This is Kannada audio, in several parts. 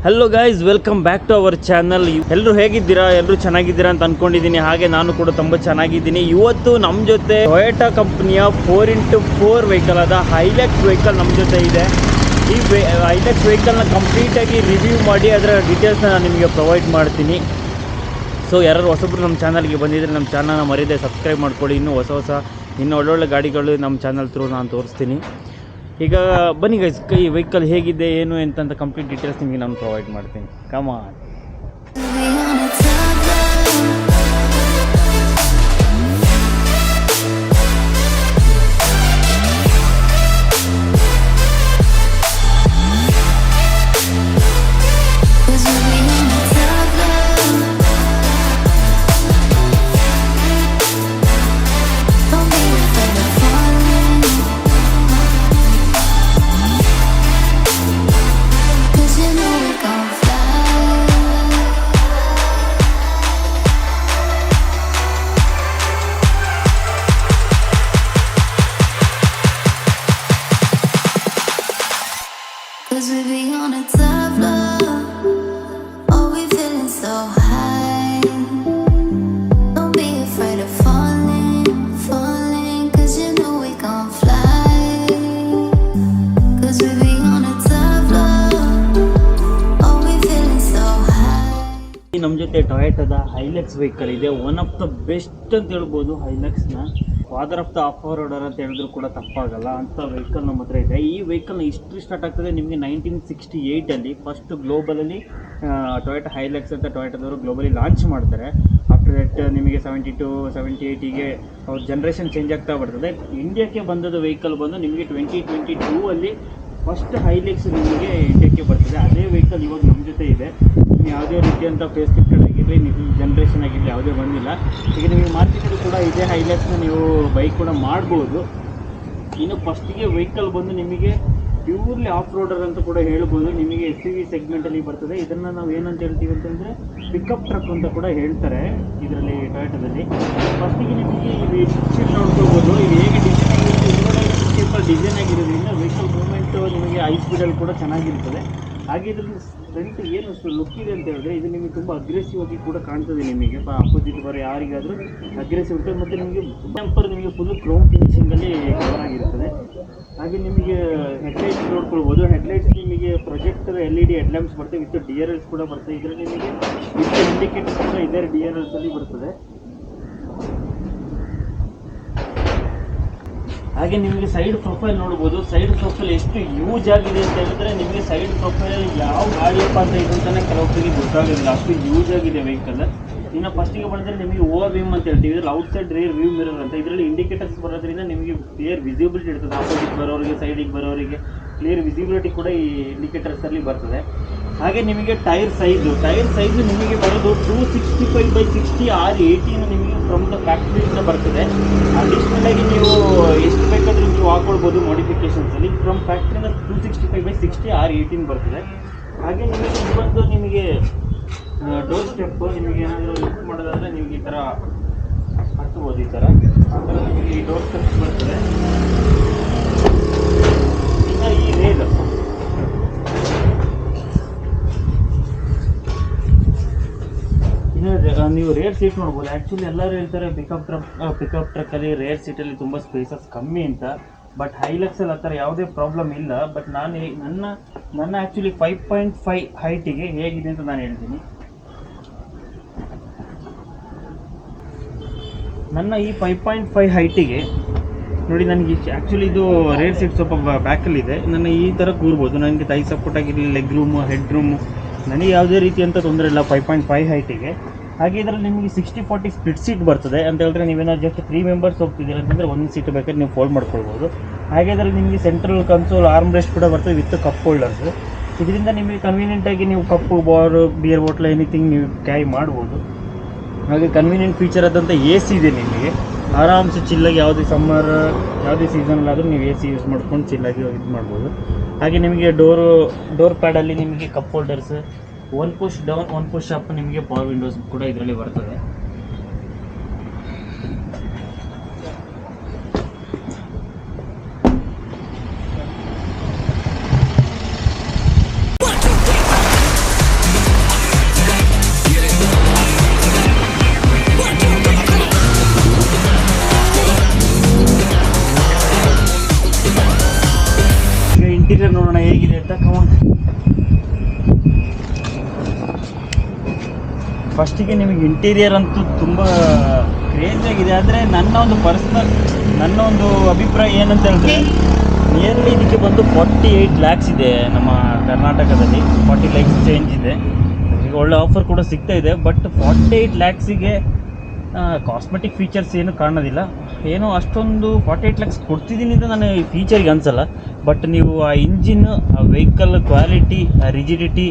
Hello guys, welcome back to our channel. ಎಲ್ಲರೂ ಹೇಗಿದ್ದೀರಾ? ಎಲ್ಲರೂ ಚೆನ್ನಾಗಿದ್ದೀರಾ ಅಂತ ಅನ್ಕೊಂಡಿದ್ದೀನಿ. ಹಾಗೆ ನಾನು ಕೂಡ ತುಂಬ ಚೆನ್ನಾಗಿದ್ದೀನಿ. ಇವತ್ತು ನಮ್ಮ ಜೊತೆ ಟೊಯೋಟಾ ಕಂಪ್ನಿಯ 4x4 ವೆಹಿಕಲ್ ಆದ ಹೈಲಕ್ಸ್ ವೆಹಿಕಲ್ ನಮ್ಮ ಜೊತೆ ಇದೆ. ಈ ಹೈಲಕ್ಸ್ ವೆಹಿಕಲ್ನ ಕಂಪ್ಲೀಟಾಗಿ ರಿವ್ಯೂ ಮಾಡಿ ಅದರ ಡೀಟೇಲ್ಸ್ನ ನಾನು ನಿಮಗೆ ಪ್ರೊವೈಡ್ ಮಾಡ್ತೀನಿ. ಸೊ ಯಾರು ಹೊಸಬ್ರು ನಮ್ಮ ಚಾನಲ್ಗೆ ಬಂದಿದ್ದರೆ ನಮ್ಮ ಚಾನಲ್ನ ಮರೀದೆ ಸಬ್ಸ್ಕ್ರೈಬ್ ಮಾಡ್ಕೊಳ್ಳಿ. ಇನ್ನೂ ಒಳ್ಳೊಳ್ಳೆ ಗಾಡಿಗಳು ನಮ್ಮ ಚಾನಲ್ ಥ್ರೂ ನಾನು ತೋರಿಸ್ತೀನಿ. ಈಗ ಬನ್ನಿ ಗೈಸ್, ಈ ವೆಹಿಕಲ್ ಹೇಗಿದೆ ಏನು ಅಂತ ಕಂಪ್ಲೀಟ್ ಡೀಟೇಲ್ಸ್ ನಿಮಗೆ ನಾನು ಪ್ರೊವೈಡ್ ಮಾಡ್ತೀನಿ. Come on. ನಮ್ಮ ಜೊತೆ ಟೊಯೋಟಾದ ಹೈಲಕ್ಸ್ ವೆಹಿಕಲ್ ಇದೆ. ಒನ್ ಆಫ್ ದ ಬೆಸ್ಟ್ ಅಂತ ಹೇಳ್ಬೋದು ಹೈಲಕ್ಸ್ನ. Father of the off roader ಅಂತ ಹೇಳಿದ್ರು ಕೂಡ ತಪ್ಪಾಗಲ್ಲ ಅಂತ ವೆಹಿಕಲ್ ನಮ್ಮ ಹತ್ರ ಇದೆ. ಈ ವೆಹಿಕಲ್ನ ಹಿಸ್ಟ್ರಿ ಸ್ಟಾರ್ಟ್ ಆಗ್ತದೆ ನಿಮಗೆ 1968 ಫಸ್ಟ್ ಗ್ಲೋಬಲಲ್ಲಿ ಟೊಯೋಟಾ ಹೈಲಕ್ಸ್ ಅಂತ ಟೊಯೋಟಾದವರು ಗ್ಲೋಬಲಿ ಲಾಂಚ್ ಮಾಡ್ತಾರೆ. ಆಫ್ಟರ್ ದಟ್ ನಿಮಗೆ 72, 78ಗೆ ಅವ್ರ ಜನ್ರೇಷನ್ ಚೇಂಜ್ ಆಗ್ತಾ ಬರ್ತದೆ. ಇಂಡಿಯಾಕ್ಕೆ ಬಂದದ ವೆಹಿಕಲ್ ಬಂದು ನಿಮಗೆ 2022 ಫಸ್ಟ್ ಹೈಲಕ್ಸ್ ನಿಮಗೆ ಇಂಡಿಯಾಕ್ಕೆ ಬರ್ತದೆ. ಅದೇ ವೆಹಿಕಲ್ ಇವಾಗ ನಮ್ಮ ಜೊತೆ ಇದೆ. ಯಾವುದೇ ರೀತಿಯಂಥ ಫೇಸ್ ಲಿಫ್ಟೆಡ್ ಆಗಿರಲಿ, ನೀವು ಜನ್ರೇಷನ್ ಆಗಿರಲಿ ಯಾವುದೇ ಬಂದಿಲ್ಲ. ಈಗ ನಿಮಗೆ ಮಾರ್ಕೆಟಲ್ಲಿ ಕೂಡ ಇದೇ ಹೈಲಕ್ಸ್ನ ನೀವು ಬೈಕ್ ಕೂಡ ಮಾಡ್ಬೋದು. ಇನ್ನು ಫಸ್ಟಿಗೆ ವೆಹಿಕಲ್ ಬಂದು ನಿಮಗೆ ಪ್ಯೂರ್ಲಿ ಆಫ್ ರೋಡರ್ ಅಂತ ಕೂಡ ಹೇಳ್ಬೋದು. ನಿಮಗೆ SUV ಸೆಗ್ಮೆಂಟಲ್ಲಿ ಬರ್ತದೆ. ಇದನ್ನು ನಾವು ಏನಂತ ಹೇಳ್ತೀವಿ ಅಂತಂದರೆ ಪಿಕಪ್ ಟ್ರಕ್ ಅಂತ ಕೂಡ ಹೇಳ್ತಾರೆ ಇದರಲ್ಲಿ ಟೊಯೋಟಾದಲ್ಲಿ. ಫಸ್ಟಿಗೆ ನಿಮಗೆ ಈ ಸೀಟ್ ನೋಡ್ಕೋಬೋದು. ಈಗ ಹೇಗೆ ಡಿಸೈನ್ ಆಗಿರೋದ್ರಿಂದ ವೆಹಿಕಲ್ ಮೂವ್ಮೆಂಟು ನಿಮಗೆ ಹೈ ಸ್ಪೀಡಲ್ಲಿ ಕೂಡ ಚೆನ್ನಾಗಿರ್ತದೆ. ಹಾಗೆ ಇದ್ರಲ್ಲಿ ಫ್ರಂಟ್ ಏನು ಲುಕ್ ಇದೆ ಅಂತ ಹೇಳಿದ್ರೆ ಇದು ನಿಮಗೆ ತುಂಬ ಅಗ್ರೆಸಿವ್ ಆಗಿ ಕೂಡ ಕಾಣ್ತದೆ. ನಿಮಗೆ ಅಪೋಸಿಟ್ ಬರೋ ಯಾರಿಗಾದರೂ ಅಗ್ರೆಸಿವ್ ಇರ್ತದೆ. ಮತ್ತು ನಿಮಗೆ ಟೆಂಪರ್ ನಿಮಗೆ ಫುಲ್ ಕ್ರೋಮ್ ಫಿನಿಶಿಂಗಲ್ಲಿ ಕವರ್ ಆಗಿರ್ತದೆ. ಹಾಗೆ ನಿಮಗೆ ಹೆಡ್ಲೈಟ್ಸ್ ನೋಡ್ಕೊಳ್ಬೋದು. ಹೆಡ್ಲೈಟ್ಸ್ ನಿಮಗೆ ಪ್ರೊಜೆಕ್ಟರ್ LED ಹೆಡ್ಲ್ಯಾಂಪ್ಸ್ ಬರ್ತದೆ. ವಿತ್ DRLs ಕೂಡ ಬರ್ತದೆ. ಇದರಲ್ಲಿ ನಿಮಗೆ ವಿತ್ ಇಂಡಿಕೇಟರ್ಸ್ ಕೂಡ ಇದೇ DRLಸಲ್ಲಿ ಬರ್ತದೆ. ಹಾಗೆ ನಿಮಗೆ ಸೈಡ್ ಪ್ರೊಫೈಲ್ ನೋಡ್ಬೋದು. ಸೈಡ್ ಪ್ರೊಫೈಲ್ ಎಷ್ಟು ಯೂಸ್ ಆಗಿದೆ ಅಂತ ಹೇಳಿದ್ರೆ ನಿಮಗೆ ಸೈಡ್ ಪ್ರೊಫೈಲಲ್ಲಿ ಯಾವ ಗಾಡಿಯಪ್ಪ ಅಂತ ಇದು ಅಂತಾನೆ ಕೆಲವೊಬ್ಬರಿಗೆ ಗೊತ್ತಾಗೋದಿಲ್ಲ, ಅಷ್ಟು ಯೂಸ್ ಆಗಿದೆ ವೆಹಿಕಲ್. ಇನ್ನು ಫಸ್ಟಿಗೆ ಬಂದರೆ ನಿಮಗೆ OVM ಅಂತ ಹೇಳ್ತೀವಿ. ಇದರಲ್ಲಿ ಔಟ್ಸೈಡ್ ರೇರ್ ವ್ಯೂ ಮಿರರ್ ಅಂತ. ಇದರಲ್ಲಿ ಇಂಡಿಕೇಟರ್ಸ್ ಬರೋದ್ರಿಂದ ನಿಮಗೆ ಕ್ಲಿಯರ್ ವಿಸಿಬಿಲಿಟಿ ಇರ್ತದೆ. ಆಪೋಸಿಟ್ ಬರೋರಿಗೆ, ಸೈಡಿಗೆ ಬರೋರಿಗೆ ಕ್ಲಿಯರ್ ವಿಸಿಬಿಲಿಟಿ ಕೂಡ ಈ ಇಂಡಿಕೇಟರ್ಸಲ್ಲಿ ಬರ್ತದೆ. ಹಾಗೆ ನಿಮಗೆ ಟೈರ್ ಸೈಜು ನಿಮಗೆ ಬರೋದು 265/60 R18 ನಿಮಗೆ ಫ್ರಮ್ ದ ಫ್ಯಾಕ್ಟ್ರಿಯಿಂದ ಬರ್ತದೆ. ಅಡಿಷ್ನಲ್ ಆಗಿ ನೀವು ಎಷ್ಟು ಬೇಕಾದರೂ ನೀವು ಹಾಕೊಳ್ಬೋದು ಮಾಡಿಫಿಕೇಷನ್ಸಲ್ಲಿ. ಫ್ರಮ್ ಫ್ಯಾಕ್ಟ್ರಿಯಿಂದ 265/60 R18 ಬರ್ತದೆ. ಹಾಗೆ ನಿಮಗೆ ಇವತ್ತು ನಿಮಗೆ ಡೋರ್ ಸ್ಟೆಪ್ ನಿಮಗೆ ಏನಾದರೂ ಲಿಫ್ಟ್ ಮಾಡೋದಾದರೆ ನಿಮಗೆ ಈ ಥರ ಹತ್ಬೋದು. ಈ ಥರ ಆ ಥರ ನಿಮಗೆ ಈ ಡೋರ್ ಸ್ಟೆಪ್ಸ್ ಬರ್ತದೆ. ಇನ್ನು ಈ ರೇಲ್ ನೀವು ರೇರ್ ಸೀಟ್ ನೋಡ್ಬೋದು. ಆ್ಯಕ್ಚುಲಿ ಎಲ್ಲರೂ ಹೇಳ್ತಾರೆ ಪಿಕಪ್ ಟ್ರಕ್ಕಲ್ಲಿ ರೇರ್ ಸೀಟಲ್ಲಿ ತುಂಬ ಸ್ಪೇಸಸ್ ಕಮ್ಮಿ ಅಂತ. ಬಟ್ ಹೈಲಕ್ಸಲ್ಲಿ ಆ ಥರ ಯಾವುದೇ ಪ್ರಾಬ್ಲಮ್ ಇಲ್ಲ. ಬಟ್ ನನ್ನ ಆ್ಯಕ್ಚುಲಿ 5.5 ಹೈಟಿಗೆ ಹೇಗಿದೆ ಅಂತ ನಾನು ಹೇಳ್ತೀನಿ. ನನ್ನ ಈ 5.5 ಹೈಟಿಗೆ ನೋಡಿ, ನನಗೆ ಆ್ಯಕ್ಚುಲಿ ಇದು ರೇರ್ ಸೀಟ್ ಸ್ವಲ್ಪ ಬ್ಯಾಕಲ್ಲಿದೆ. ನನ್ನ ಈ ಥರ ಕೂರ್ಬೋದು. ನನಗೆ ಥೈ ಸಪೋರ್ಟ್ ಆಗಿರಲಿ, ಲೆಗ್ ರೂಮು, ಹೆಡ್ ರೂಮು, ನನಗೆ ಯಾವುದೇ ರೀತಿಯಂಥ ತೊಂದರೆ ಇಲ್ಲ 5.5 ಹೈಟಿಗೆ. ಹಾಗೆ ಇದರಲ್ಲಿ ನಿಮಗೆ 60/40 ಸ್ಪ್ಲಿಟ್ ಸೀಟ್ ಬರ್ತದೆ ಅಂತ ಹೇಳಿದ್ರೆ ನೀವೇನಾದ್ರು ಜಸ್ಟ್ 3 ಮೆಂಬರ್ಸ್ ಹೋಗ್ತಿದ್ದೀರ ಅಂತಂದರೆ ಒಂದು ಸೀಟ್ ಬೇಕಾದ್ರೆ ನೀವು ಫೋಲ್ಡ್ ಮಾಡ್ಕೊಳ್ಬೋದು. ಹಾಗೆ ಇದರಲ್ಲಿ ನಿಮಗೆ ಸೆಂಟ್ರಲ್ ಕನ್ಸೋಲ್ ಆರ್ಮ್ ರೆಸ್ಟ್ ಕೂಡ ಬರ್ತದೆ ವಿತ್ ಕಪ್ ಹೋಲ್ಡರ್ಸ್. ಇದರಿಂದ ನಿಮಗೆ ಕನ್ವೀನಿಯೆಂಟಾಗಿ ನೀವು ಕಪ್ಪು, ಬಿಯರ್ ಬಾಟ್ಲ್ ಎನಿಥಿಂಗ್ ನೀವು ಕ್ಯಾರಿ ಮಾಡ್ಬೋದು. ಹಾಗೆ ಕನ್ವೀನಿಯೆಂಟ್ ಫೀಚರ್ ಆದಂಥ AC ಇದೆ. ನಿಮಗೆ ಆರಾಮ್ಸೆ ಚಿಲ್ಲಾಗಿ ಯಾವುದೇ ಸಮ್ಮರ್ ಯಾವುದೇ ಸೀಸನಲ್ಲಾದರೂ ನೀವು AC ಯೂಸ್ ಮಾಡ್ಕೊಂಡು ಚಿಲ್ಲಾಗಿ ಇದು ಮಾಡ್ಬೋದು. ಹಾಗೆ ನಿಮಗೆ ಡೋರ್ ಪ್ಯಾಡಲ್ಲಿ ನಿಮಗೆ cup holders, 1 push down 1 push up, ನಿಮಗೆ ಪವರ್ ವಿಂಡೋಸ್ ಕೂಡ ಇದರಲ್ಲಿ ಬರ್ತದೆ. ಇಂಟೀರಿಯರ್ ನೋಡೋಣ ಹೇಗಿದೆ ಅಂತ. ಕಮಾನ್. ಫಸ್ಟಿಗೆ ನಿಮಗೆ ಇಂಟೀರಿಯರ್ ಅಂತೂ ತುಂಬ ಕ್ರೇಜಿಯಾಗಿದೆ. ಆದರೆ ನನ್ನ ಒಂದು ಅಭಿಪ್ರಾಯ ಏನಂತ ಹೇಳಿದ್ರೆ, ನಿಯರ್ಲಿ ಇದಕ್ಕೆ ಬಂದು 48 lakhs ಇದೆ ನಮ್ಮ ಕರ್ನಾಟಕದಲ್ಲಿ. 40 lakhs ಚೇಂಜ್ ಇದೆ. ಈಗ ಒಳ್ಳೆ ಆಫರ್ ಕೂಡ ಸಿಗ್ತಾ ಇದೆ. ಬಟ್ 48 lakhsಗೆ ಕಾಸ್ಮೆಟಿಕ್ ಫೀಚರ್ಸ್ ಏನು ಕಾಣೋದಿಲ್ಲ. ಏನೋ ಅಷ್ಟೊಂದು 48 lakhs ಕೊಡ್ತಿದ್ದೀನಿ ಅಂತ ನಾನು ಈ ಫೀಚರ್ಗೆ ಅನಿಸಲ್ಲ. ಬಟ್ ನೀವು ಆ ಇಂಜಿನ್, ಆ ವೆಹಿಕಲ್ ಕ್ವಾಲಿಟಿ, ಆ ರಿಜಿಡಿಟಿ,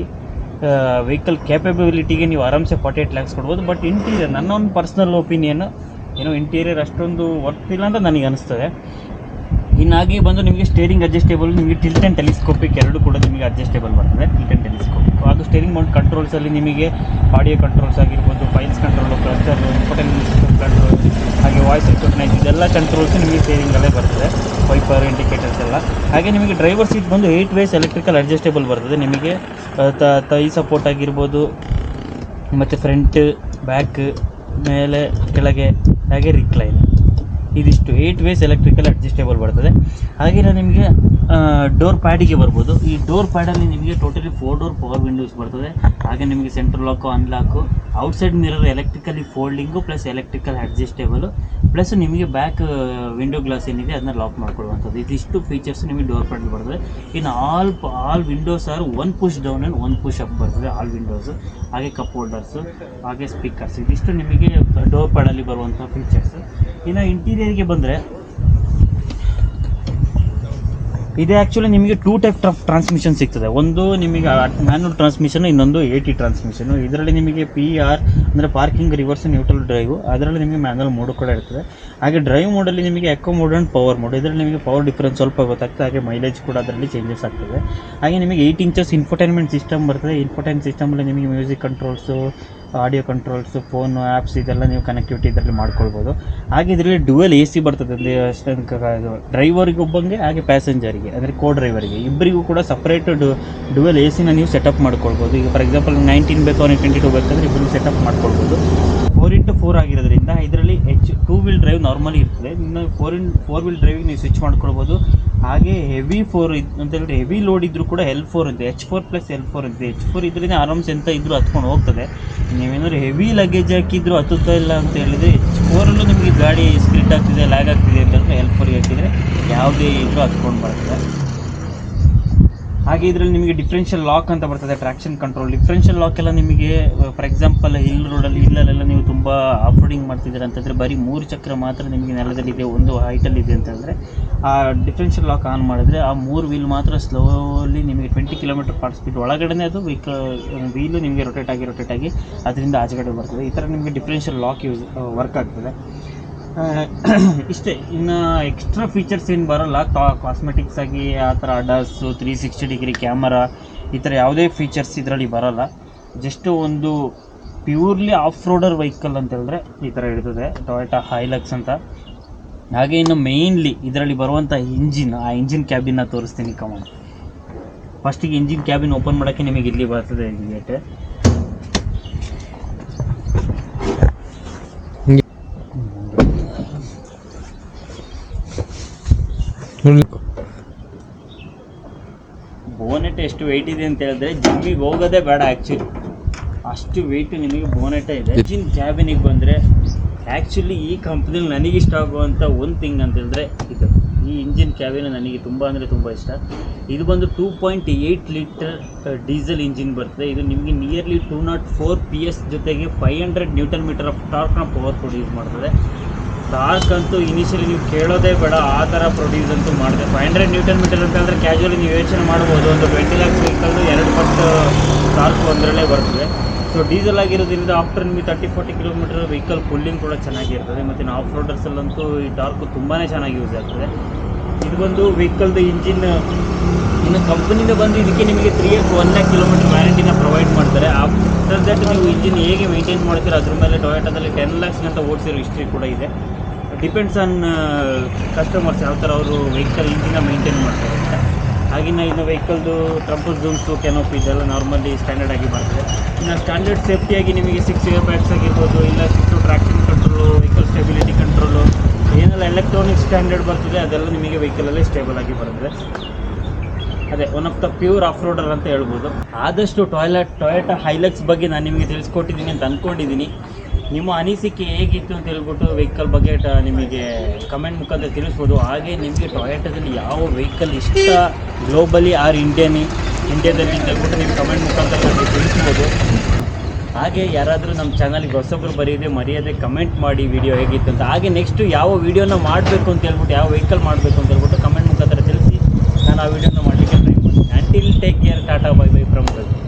ವೆಹಿಕಲ್ ಕ್ಯಾಪಬಿಲಿಟಿಗೆ ನೀವು ಆರಾಮ್ಸೆ 48 lakhs ಕೊಡ್ಬೋದು. ಬಟ್ ಇಂಟೀರಿಯರ್, ನನ್ನ ಒಂದು ಪರ್ಸ್ನಲ್ ಒಪಿನಿಯನ್, ಏನೋ ಇಂಟೀರಿಯರ್ ಅಷ್ಟೊಂದು ವರ್ತ್ ಇಲ್ಲ ಅಂತ ನನಗೆ ಅನಿಸ್ತದೆ. ಇನ್ನಾಗಿ ಬಂದು ನಿಮಗೆ ಸ್ಟೇರಿಂಗ್ ಅಡ್ಜಸ್ಟೇಬಲ್, ನಿಮಗೆ ಟಿಲ್ಟ್ ಆ್ಯಂಡ್ ಟೆಲಿಸ್ಕೋಪಿಕ್ ಎರಡು ಕೂಡ ನಿಮಗೆ ಅಡ್ಜಸ್ಟೇಬಲ್ ಬರ್ತದೆ. ಟಿಲ್ಟ್ ಆ್ಯಂಡ್ ಟೆಲಿಸ್ಕೋಪಿಕ್ ಅದು ಸ್ಟೇರಿಂಗ್ ಮೌಂಟ್ ಕಂಟ್ರೋಲ್ಸಲ್ಲಿ ನಿಮಗೆ ಆಡಿಯೋ ಕಂಟ್ರೋಲ್ಸ್ ಆಗಿರ್ಬೋದು, files control, cluster, infotainment system control, ಹಾಗೆ ವಾಯ್ಸ್ ರೆಕಗ್ನೈಸ್, ಇದೆಲ್ಲ ಕಂಟ್ರೋಲ್ಸು ನಿಮಗೆ ಸ್ಟೇರಿಂಗಲ್ಲೇ ಬರ್ತದೆ. ವೈಪರ್, ಇಂಡಿಕೇಟರ್ಸ್ ಎಲ್ಲ. ಹಾಗೆ ನಿಮಗೆ ಡ್ರೈವರ್ ಸೀಟ್ ಬಂದು 8 ways ಎಲೆಕ್ಟ್ರಿಕಲ್ ಅಡ್ಜಸ್ಟೇಬಲ್ ಬರ್ತದೆ. ನಿಮಗೆ ತೈ ಸಪೋರ್ಟ್ ಆಗಿರ್ಬೋದು, ಮತ್ತು ಫ್ರಂಟ್, ಬ್ಯಾಕ್, ಮೇಲೆ, ಕೆಳಗೆ, ಹಾಗೆ ರಿಕ್ಲೈನ್, ಇದಿಷ್ಟು 8 ways ಎಲೆಕ್ಟ್ರಿಕಲ್ ಅಡ್ಜಸ್ಟೇಬಲ್ ಬರ್ತದೆ. ಹಾಗೆ ನಿಮಗೆ ಡೋರ್ ಪ್ಯಾಡಿಗೆ ಬರ್ಬೋದು. ಈ ಡೋರ್ ಪ್ಯಾಡಲ್ಲಿ ನಿಮಗೆ ಟೋಟಲಿ 4 door ಪವರ್ ವಿಂಡೋಸ್ ಬರ್ತದೆ. ಹಾಗೆ ನಿಮಗೆ central lock, unlock, outside mirror electrically folding plus electrical adjustable, plus ನಿಮಗೆ ಬ್ಯಾಕ್ ವಿಂಡೋ ಗ್ಲಾಸ್ ಏನಿದೆ ಅದನ್ನ ಲಾಕ್ ಮಾಡ್ಕೊಳ್ಳುವಂಥದ್ದು. ಇದಿಷ್ಟು ಫೀಚರ್ಸ್ ನಿಮಗೆ ಡೋರ್ ಪ್ಯಾಡಲ್ಲಿ ಬರ್ತದೆ. ಇನ್ನು all windows are 1 push down and 1 push up ಬರ್ತದೆ, ಆಲ್ ವಿಂಡೋಸು. ಹಾಗೆ ಕಪ್ ಹೋಲ್ಡರ್ಸು, ಹಾಗೆ ಸ್ಪೀಕರ್ಸ್, ಇದಿಷ್ಟು ನಿಮಗೆ ಡೋರ್ ಪ್ಯಾಡಲ್ಲಿ ಬರುವಂಥ ಫೀಚರ್ಸ್. ಇನ್ನು ಇಂಟೀರಿಯರ್ಗೆ ಬಂದರೆ, ಇದು ಆ್ಯಕ್ಚುಲಿ ನಿಮಗೆ 2 type ಆಫ್ ಟ್ರಾನ್ಸ್ಮಿಷನ್ ಸಿಗ್ತದೆ. ಒಂದು ನಿಮಗೆ ಮ್ಯಾನ್ಯಲ್ ಟ್ರಾನ್ಸ್ಮಿಷನ್, ಇನ್ನೊಂದು AT ಟ್ರಾನ್ಸ್ಮಿಷನು. ಇದರಲ್ಲಿ ನಿಮಗೆ PR ಅಂದರೆ ಪಾರ್ಕಿಂಗ್, ರಿವರ್ಸ್, ನ್ಯೂಟ್ರಲ್ ಡ್ರೈವು, ಅದರಲ್ಲಿ ನಿಮಗೆ ಮ್ಯಾನ್ಯಲ್ ಮೋಡು ಕೂಡ ಇರ್ತದೆ. ಹಾಗೆ ಡ್ರೈವ್ ಮೋಡಲ್ಲಿ ನಿಮಗೆ eco mode and power mode, ಇದರಲ್ಲಿ ನಿಮಗೆ ಪವರ್ ಡಿಫ್ರೆನ್ಸ್ ಸ್ವಲ್ಪ ಗೊತ್ತಾಗ್ತದೆ. ಹಾಗೆ ಮೈಲೇಜ್ ಕೂಡ ಅದರಲ್ಲಿ ಚೇಂಜಸ್ ಆಗ್ತದೆ. ಹಾಗೆ ನಿಮಗೆ 8 inches ಇನ್ಫೋಟೈನ್ಮೆಂಟ್ ಸಿಸ್ಟಮ್ ಬರ್ತದೆ. ಇನ್ಫೋಟೈನ್ಮೆಂಟ್ ಸಿಸ್ಟಮಲ್ಲಿ ನಿಮಗೆ music controls, audio controls, phone, apps, ಇದೆಲ್ಲ ನೀವು ಕನೆಕ್ಟಿವಿಟಿ ಇದರಲ್ಲಿ ಮಾಡ್ಕೊಳ್ಬೋದು. ಹಾಗೆ ಇದರಲ್ಲಿ ಡ್ಯುಯಲ್ AC ಬರ್ತದೆ. ಡ್ರೈವರಿಗೆ ಒಬ್ಬಂಗೆ, ಹಾಗೆ ಪ್ಯಾಸೆಂಜರಿಗೆ ಅಂದರೆ ಡ್ರೈವರಿಗೆ ಇಬ್ಬರಿಗೂ ಕೂಡ ಸಪ್ರೇಟ್ ಡ್ಯುಯಲ್ AC ನೀವು ಸೆಟಪ್ ಮಾಡ್ಕೊಳ್ಬೋದು. ಈಗ ಫಾರ್ ಎಕ್ಸಾಂಪಲ್ 19 ಬೇಕು, 22 ಬೇಕಂದರೆ ಇಬ್ಬರು ಸೆಟಪ್ ಮಾಡ್ಕೊಳ್ಬೋದು. 4x4 ಆಗಿರೋದ್ರಿಂದ ಇದರಲ್ಲಿ 2 wheel ಡ್ರೈವ್ ನಾರ್ಮಲಿ ಇರ್ತದೆ. ಇನ್ನು 4 wheel ಡ್ರೈವಿಗೆ ನೀವು ಸ್ವಿಚ್ ಮಾಡ್ಕೊಳ್ಬೋದು. ಹಾಗೆ ಹೆವಿ 4 ಅಂತ ಹೇಳಿದ್ರೆ ಹೆವಿ ಲೋಡ್ ಇದ್ದರೂ ಕೂಡ L4 ಇದೆ, H4 + L4 ಇದೆ. H4 ಇದರಿಂದ ಆರಾಮ್ಸೆ ಎಂತ ಇದ್ದರೂ ಹತ್ಕೊಂಡು ಹೋಗ್ತದೆ. ನೀವೇನಾದ್ರು ಹೆವಿ ಲಗೇಜ್ ಹಾಕಿದ್ರು ಹತ್ತುತ್ತಾ ಇಲ್ಲ ಅಂತ ಹೇಳಿದರೆ, H4ಅಲ್ಲೂ ನಿಮಗೆ ಗಾಡಿ ಸ್ಕಿಡ್ ಆಗ್ತಿದೆ, ಲ್ಯಾಗ್ ಆಗ್ತಿದೆ ಅಂತಂದರೆ L4ಗೆ ಹಾಕಿದರೆ ಯಾವುದೇ ಇದ್ರೂ ಹತ್ಕೊಂಡು ಬರ್ತದೆ. ಹಾಗೆ ಇದರಲ್ಲಿ ನಿಮಗೆ ಡಿಫ್ರೆನ್ಷಿಯಲ್ ಲಾಕ್ ಅಂತ ಬರ್ತದೆ, ಟ್ರಾಕ್ಷನ್ ಕಂಟ್ರೋಲ್. ಡಿಫ್ರೆನ್ಷಿಯಲ್ ಲಾಕ್ ಎಲ್ಲ ನಿಮಗೆ ಫಾರ್ ಎಕ್ಸಾಂಪಲ್ ಇಲ್ಲಲ್ಲೆಲ್ಲ ನೀವು ತುಂಬ ಆಫ್ ರೋಡಿಂಗ್ ಮಾಡ್ತಿದ್ದೀರ ಅಂತಂದರೆ ಬರೀ 3 ಚಕ್ರ ಮಾತ್ರ ನಿಮಗೆ ನೆಲದಲ್ಲಿದೆ, ಒಂದು ಹೈಟಲ್ಲಿದೆ ಅಂತಂದರೆ ಆ ಡಿಫ್ರೆನ್ಷಿಯಲ್ ಲಾಕ್ ಆನ್ ಮಾಡಿದ್ರೆ ಆ 3 ವೀಲ್ ಮಾತ್ರ ಸ್ಲೋಲಿ ನಿಮಗೆ 20 km/h ಸ್ಪೀಡ್ ಒಳಗಡೆ ಅದು ವೀಲು ನಿಮಗೆ ರೊಟೇಟ್ ಆಗಿ ಅದರಿಂದ ಆಚೆಗಡೆ ಬರ್ತದೆ. ಈ ಥರ ನಿಮಗೆ ಡಿಫ್ರೆನ್ಷಿಯಲ್ ಲಾಕ್ ವರ್ಕ್ ಆಗ್ತದೆ. ಇಷ್ಟೇ. ಇನ್ನು ಎಕ್ಸ್ಟ್ರಾ ಫೀಚರ್ಸ್ ಏನು ಬರೋಲ್ಲ. ಕಾಸ್ಮೆಟಿಕ್ಸ್ ಆಗಿ ಆ ಥರ ಅಡಾಸು, 360 ಡಿಗ್ರಿ ಕ್ಯಾಮರಾ, ಈ ಥರ ಯಾವುದೇ ಫೀಚರ್ಸ್ ಇದರಲ್ಲಿ ಬರೋಲ್ಲ. ಜಸ್ಟ್ ಒಂದು ಪ್ಯೂರ್ಲಿ ಆಫ್ ರೋಡರ್ ವೆಹಿಕಲ್ ಅಂತ ಹೇಳಿದ್ರೆ ಈ ಥರ ಇರ್ತದೆ, ಟೊಯೋಟಾ ಹೈಲಕ್ಸ್ ಅಂತ. ಹಾಗೆ ಇನ್ನು ಮೇಯ್ನ್ಲಿ ಇದರಲ್ಲಿ ಬರುವಂಥ ಆ ಇಂಜಿನ್ ಕ್ಯಾಬಿನ್ನ ತೋರಿಸ್ತೀನಿ. ಕಮಾನ್. ಫಸ್ಟಿಗೆ ಇಂಜಿನ್ ಕ್ಯಾಬಿನ್ ಓಪನ್ ಮಾಡೋಕ್ಕೆ ನಿಮಗೆ ಇಲ್ಲಿ ಬರ್ತದೆ ಗೇಟ್. ಬೋನೆಟ್ ಎಷ್ಟು ವೆಯ್ಟ್ ಇದೆ ಅಂತ ಹೇಳಿದ್ರೆ ಜಿಮ್ಮಿಗೆ ಹೋಗೋದೇ ಬೇಡ ಆ್ಯಕ್ಚುಲಿ, ಅಷ್ಟು ವೆಯ್ಟು ನಿಮಗೆ ಬೋನೆಟೇ ಇದೆ. ಇಂಜಿನ್ ಕ್ಯಾಬಿನಿಗೆ ಬಂದರೆ ಆ್ಯಕ್ಚುಲಿ ಈ ಕಂಪ್ನಿಲಿ ನನಗಿಷ್ಟ ಆಗುವಂಥ ಒಂದು ಥಿಂಗ್ ಅಂತ ಹೇಳಿದ್ರೆ ಇದು, ಈ ಇಂಜಿನ್ ಕ್ಯಾಬಿನ್ ನನಗೆ ತುಂಬ ಅಂದರೆ ತುಂಬ ಇಷ್ಟ. ಇದು ಬಂದು 2.8 ಲೀಟರ್ ಡೀಸೆಲ್ ಇಂಜಿನ್ ಬರ್ತದೆ. ಇದು ನಿಮಗೆ ನಿಯರ್ಲಿ 204 PS ಜೊತೆಗೆ 500 Nm ಆಫ್ ಟಾರ್ಕ್ನ ಪವರ್ ಪ್ರೊಡ್ಯೂಸ್ ಮಾಡ್ತದೆ. ಟಾರ್ಕ್ ಅಂತೂ ಇನಿಷಿಯಲಿ ನೀವು ಕೇಳೋದೇ ಬೇಡ, ಆ ಥರ ಪ್ರೊಡ್ಯೂಸ್ ಅಂತೂ ಮಾಡಿದೆ. 500 Nm ಅಂತಂದರೆ ಕ್ಯಾಜುವಲಿ ನೀವು ಯೋಚನೆ ಮಾಡ್ಬೋದು, ಒಂದು 20 lakhs ವೆಹಿಕಲ್ದು 2 ಪಟ್ಟು ಟಾರ್ಕ್ ಒಂದರಲ್ಲೇ ಬರ್ತದೆ. ಸೊ ಡೀಸೆಲ್ ಆಗಿರೋದ್ರಿಂದ ಆಫ್ಟರ್ ನಿಮಗೆ 30-40 km ವೆಹಿಕಲ್ ಪುಲ್ಲಿಂಗ್ ಕೂಡ ಚೆನ್ನಾಗಿರ್ತದೆ. ಮತ್ತು ಆಫ್ ರೋಡರ್ಸಲ್ಲಂತೂ ಈ ಟಾರ್ಕು ತುಂಬಾ ಚೆನ್ನಾಗಿ ಯೂಸ್ ಆಗ್ತದೆ. ಇದು ಬಂದು ವೆಹಿಕಲ್ದು ಇಂಜಿನ್. ಇನ್ನು ಕಂಪನಿಯಿಂದ ಬಂದು ಇದಕ್ಕೆ ನಿಮಗೆ 3 years 1 lakh km ವ್ಯಾರಂಟಿನ ಪ್ರೊವೈಡ್ ಮಾಡ್ತಾರೆ. ಆಫ್ಟರ್ ದಟ್ ನೀವು ಇಂಜಿನ್ ಹೇಗೆ ಮೇಂಟೈನ್ ಮಾಡ್ತೀರೋ ಅದ್ರ ಮೇಲೆ ಟೊಯೋಟಾದಲ್ಲಿ 10 lakhs ಗಂಟ ಓಡಿಸಿರೋ ಹಿಸ್ಟ್ರಿ ಕೂಡ ಇದೆ. ಡಿಪೆಂಡ್ಸ್ ಆನ್ ಕಸ್ಟಮರ್ಸ್ ಯಾವ ಥರ ಅವರು ವೆಹಿಕಲ್ ಇಂಜಿನ ಮೇಂಟೈನ್ ಮಾಡ್ತಾರೆ ಅಂತ. ಹಾಗೆಯೇ ಇನ್ನು ವೆಹಿಕಲ್ದು ಟ್ರಂಪಲ್ ಝೂಮ್ಸು, ಕೆನೋಪಿ ಇದೆಲ್ಲ ನಾರ್ಮಲಿ ಸ್ಟ್ಯಾಂಡರ್ಡ್ ಆಗಿ ಬರ್ತದೆ. ಇನ್ನು ಸ್ಟ್ಯಾಂಡರ್ಡ್ ಸೇಫ್ಟಿಯಾಗಿ ನಿಮಗೆ 6 ಏರ್ ಬ್ಯಾಗ್ಸ್ ಆಗಿರ್ಬೋದು, ಇಲ್ಲ 6 traction control, vehicle stability control, ಏನೆಲ್ಲ ಎಲೆಕ್ಟ್ರಾನಿಕ್ ಸ್ಟ್ಯಾಂಡರ್ಡ್ ಬರ್ತದೆ ಅದೆಲ್ಲ ನಿಮಗೆ ವೆಹಿಕಲಲ್ಲಿ ಸ್ಟೇಬಲ್ ಆಗಿ ಬರ್ತದೆ. ಅದೇ one of the pure of roader ಅಂತ ಹೇಳ್ಬೋದು. ಆದಷ್ಟು ಟೊಯೋಟಾ ಹೈಲಕ್ಸ್ ಬಗ್ಗೆ ನಾನು ನಿಮಗೆ ತಿಳಿಸ್ಕೊಟ್ಟಿದ್ದೀನಿ ಅಂತ ಅಂದ್ಕೊಂಡಿದ್ದೀನಿ. ನಿಮ್ಮ ಅನಿಸಿಕೆ ಹೇಗಿತ್ತು ಅಂತ ಹೇಳ್ಬಿಟ್ಟು ವೆಹಿಕಲ್ ಬಗ್ಗೆ ನಿಮಗೆ ಕಮೆಂಟ್ ಮುಖಾಂತರ ತಿಳಿಸ್ಬೋದು. ಹಾಗೆ ನಿಮಗೆ ಟೊಯೋಟಾದಲ್ಲಿ ಯಾವ ವೆಹಿಕಲ್ ಇಷ್ಟ ಗ್ಲೋಬಲಿ ಆರ್ ಇಂಡಿಯಾದಲ್ಲಿ ಅಂತ ಹೇಳ್ಬಿಟ್ಟು ನೀವು ಕಮೆಂಟ್ ಮುಖಾಂತರ ನನಗೆ ತಿಳಿಸ್ಬೋದು. ಹಾಗೆ ಯಾರಾದರೂ ನಮ್ಮ ಚಾನಲ್ಗೆ ಹೊಸೊಬ್ಬರು ಮರೆಯದೆ ಕಮೆಂಟ್ ಮಾಡಿ ವಿಡಿಯೋ ಹೇಗಿತ್ತು ಅಂತ. ಹಾಗೆ ನೆಕ್ಸ್ಟ್ ಯಾವ ವೀಡಿಯೋನ ಮಾಡಬೇಕು ಅಂತ ಹೇಳ್ಬಿಟ್ಟು, ಯಾವ ವೆಹಿಕಲ್ ಮಾಡಬೇಕು ಅಂತ ಹೇಳ್ಬಿಟ್ಟು ಕಮೆಂಟ್ ಮುಖಾಂತರ ತಿಳಿಸಿ ನಾನು ಆ ವಿಡಿಯೋನ ಮಾಡಲಿಕ್ಕೆ ಟ್ರೈ ಮಾಡ್ತೀನಿ. Until take care, Tata, bye bye from Ravi.